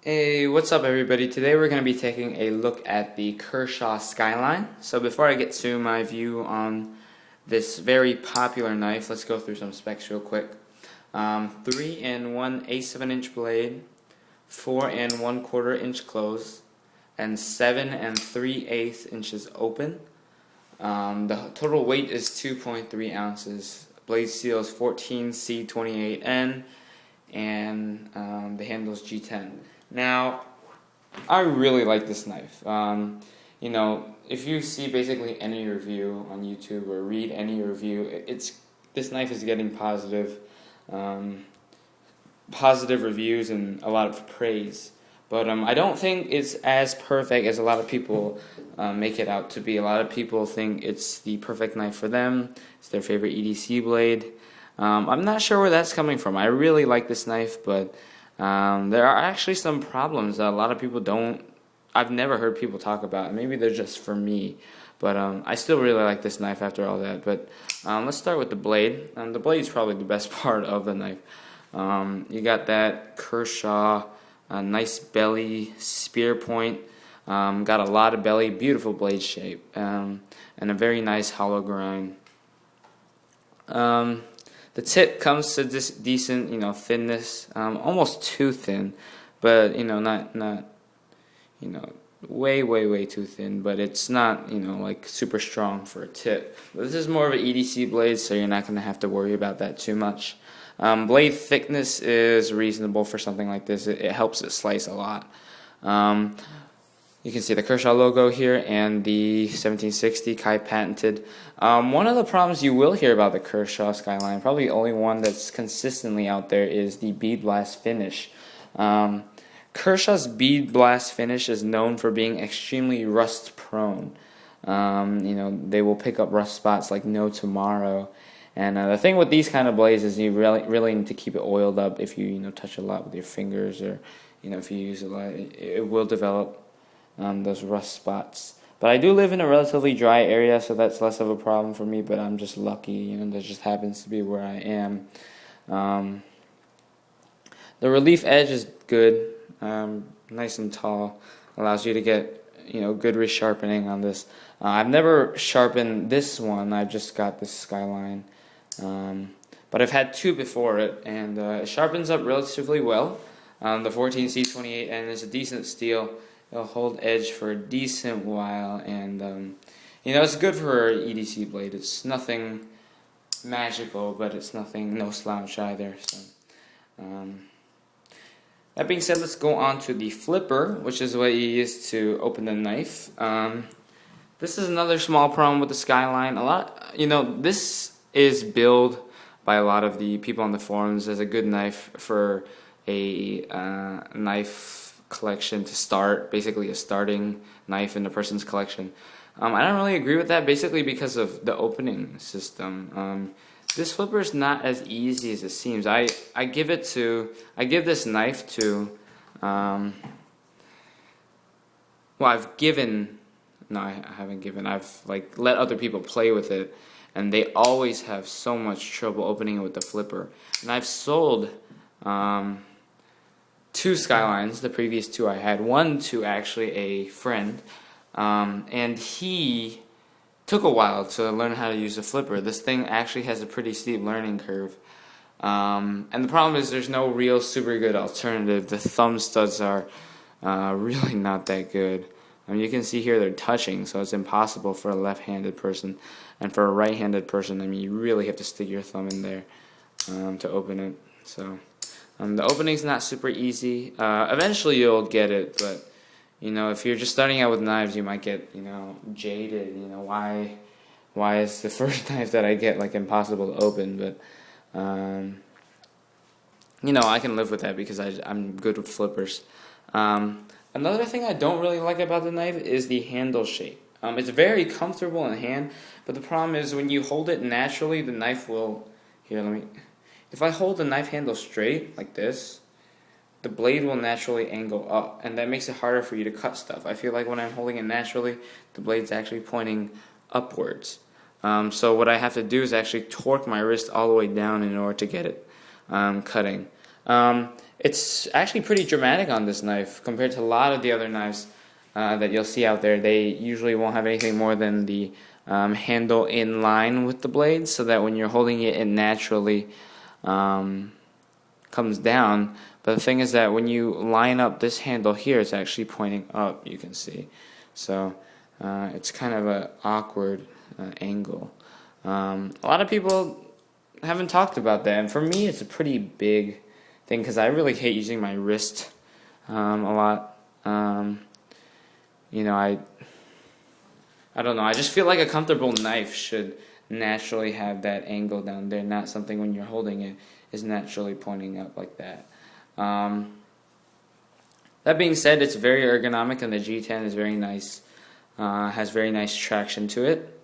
Hey, what's up everybody? Today we're going to be taking a look at the Kershaw Skyline. So before I get to my view on this very popular knife, let's go through some specs real quick. 3 and 1/8 of an inch blade, 4 and 1/4 inch close, and 7 and 3/8 inches open. The total weight is 2.3 ounces. Blade steel is 14C28N, and the handle is G10. Now, I really like this knife. If you see basically any review on YouTube or read any review, this knife is getting positive reviews and a lot of praise. But I don't think it's as perfect as a lot of people make it out to be. A lot of people think it's the perfect knife for them. It's their favorite EDC blade. I'm not sure where that's coming from. I really like this knife, but there are actually some problems that a lot of people I've never heard people talk about. Maybe they're just for me, but I still really like this knife after all that. But let's start with the blade. The blade is probably the best part of the knife. You got that Kershaw, nice belly, spear point. Got a lot of belly, beautiful blade shape, and a very nice hollow grind. The tip comes to this decent, thinness, almost too thin, but not way too thin. But it's not, like super strong for a tip. But this is more of an EDC blade, so you're not going to have to worry about that too much. Blade thickness is reasonable for something like this. It helps it slice a lot. You can see the Kershaw logo here and the 1760 Kai patented. One of the problems you will hear about the Kershaw Skyline, probably the only one that's consistently out there, is the bead blast finish. Kershaw's bead blast finish is known for being extremely rust prone. They will pick up rust spots like no tomorrow. And the thing with these kind of blades is you really need to keep it oiled up. If you touch a lot with your fingers, or if you use a lot, it will develop those rust spots. But I do live in a relatively dry area, so that's less of a problem for me, but I'm just lucky, that just happens to be where I am. The relief edge is good, nice and tall, allows you to get good resharpening on this. I've never sharpened this one, I've just got this Skyline, but I've had two before it, and it sharpens up relatively well. The 14C28N is a decent steel. It'll hold edge for a decent while, and it's good for an EDC blade. It's nothing magical, but it's no slouch either. So, that being said, let's go on to the flipper, which is what you use to open the knife. This is another small problem with the Skyline. This is billed by a lot of the people on the forums as a good knife for a knife collection to start, basically a starting knife in a person's collection. I don't really agree with that, basically because of the opening system. This flipper is not as easy as it seems. I give this knife to I haven't given. I've let other people play with it, and they always have so much trouble opening it with the flipper. And I've sold two Skylines, the previous two I had, one to actually a friend, and he took a while to learn how to use a flipper. This thing actually has a pretty steep learning curve, and the problem is there's no real super good alternative. The thumb studs are really not that good. You can see here they're touching, so it's impossible for a left-handed person, and for a right-handed person, you really have to stick your thumb in there to open it. So the opening's not super easy. Eventually you'll get it, but if you're just starting out with knives, you might get jaded. Why is the first knife that I get impossible to open? But I can live with that because I'm good with flippers. Another thing I don't really like about the knife is the handle shape. It's very comfortable in hand, but the problem is when you hold it naturally, the knife will. If I hold the knife handle straight, like this, the blade will naturally angle up, and that makes it harder for you to cut stuff. I feel like when I'm holding it naturally, the blade's actually pointing upwards. So what I have to do is actually torque my wrist all the way down in order to get it cutting. It's actually pretty dramatic on this knife compared to a lot of the other knives that you'll see out there. They usually won't have anything more than the handle in line with the blade, so that when you're holding it, it naturally comes down. But the thing is that when you line up this handle here, it's actually pointing up, you can see. So it's kind of an awkward angle. A lot of people haven't talked about that, and for me it's a pretty big thing because I really hate using my wrist a lot. You know, I don't know, I just feel like a comfortable knife should naturally have that angle down there, not something when you're holding it is naturally pointing up like that. That being said, it's very ergonomic, and the G10 is very nice, has very nice traction to it.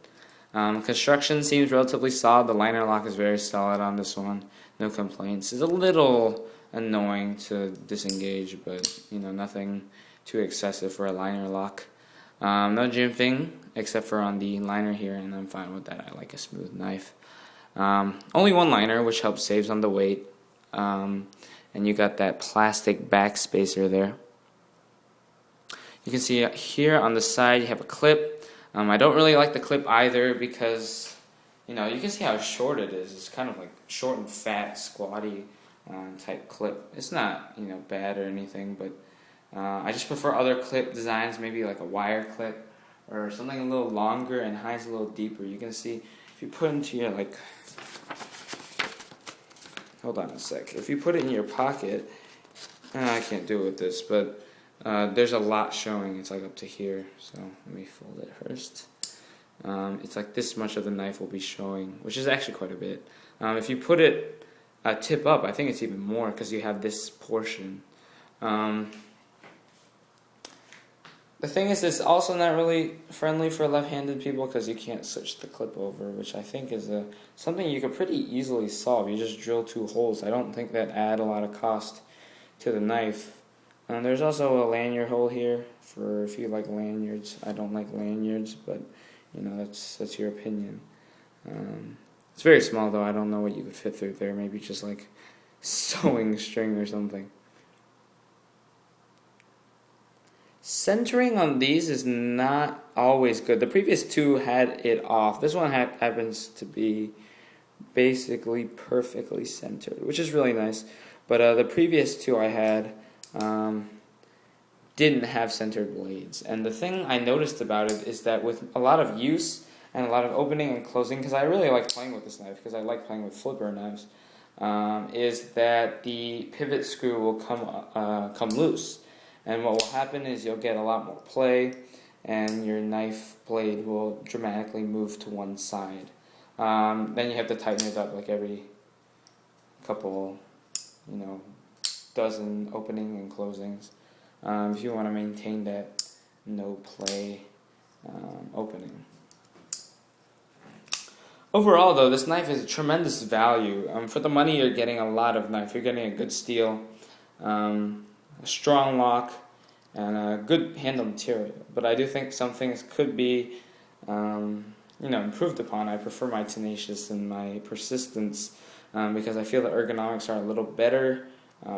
Construction seems relatively solid. The liner lock is very solid on this one, no complaints. It's a little annoying to disengage, but you know, nothing too excessive for a liner lock. No jimping except for on the liner here, and I'm fine with that. I like a smooth knife. Only one liner, which helps saves on the weight, and you got that plastic back spacer there. You can see here on the side you have a clip. I don't really like the clip either because, you know, you can see how short it is. It's kind of like short and fat, squatty type clip. It's not, you know, bad or anything, but I just prefer other clip designs, maybe like a wire clip or something a little longer and hides a little deeper. You can see if you put it into your, like, hold on a sec. If you put it in your pocket, I can't do it with this, but there's a lot showing. It's like up to here, so let me fold it first. It's like this much of the knife will be showing, which is actually quite a bit. If you put it tip up, I think it's even more because you have this portion. The thing is, it's also not really friendly for left-handed people because you can't switch the clip over, which I think is something you could pretty easily solve. You just drill 2 holes. I don't think that add a lot of cost to the knife. There's also a lanyard hole here for if you like lanyards. I don't like lanyards, but you know, that's your opinion. It's very small though. I don't know what you could fit through there. Maybe just like sewing string or something. Centering on these is not always good. The previous 2 had it off. This one happens to be basically perfectly centered, which is really nice. But the previous 2 I had didn't have centered blades. And the thing I noticed about it is that with a lot of use and a lot of opening and closing, because I really like playing with this knife, because I like playing with flipper knives, is that the pivot screw will come loose. And what will happen is you'll get a lot more play, and your knife blade will dramatically move to one side. Then you have to tighten it up like every couple, you know, dozen opening and closings if you want to maintain that no play opening. Overall though, this knife is a tremendous value. For the money you're getting a lot of knife. You're getting a good steel, a strong lock, and a good handle material. But I do think some things could be improved upon. I prefer my tenacious and my persistence because I feel the ergonomics are a little better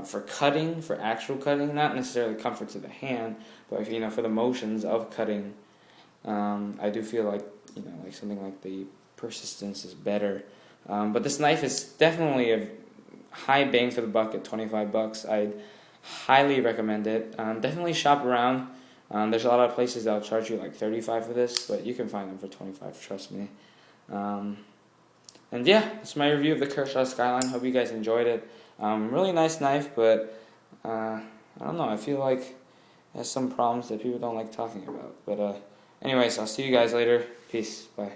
for cutting, for actual cutting, not necessarily comfort to the hand, but for the motions of cutting. I do feel like like something like the persistence is better. But this knife is definitely a high bang for the buck at $25. I'd highly recommend it. Definitely shop around. There's a lot of places that'll charge you like $35 for this, but you can find them for $25, trust me. And yeah, that's my review of the Kershaw Skyline. Hope you guys enjoyed it. Really nice knife, but I don't know, I feel like it has some problems that people don't like talking about. But anyways, I'll see you guys later. Peace. Bye.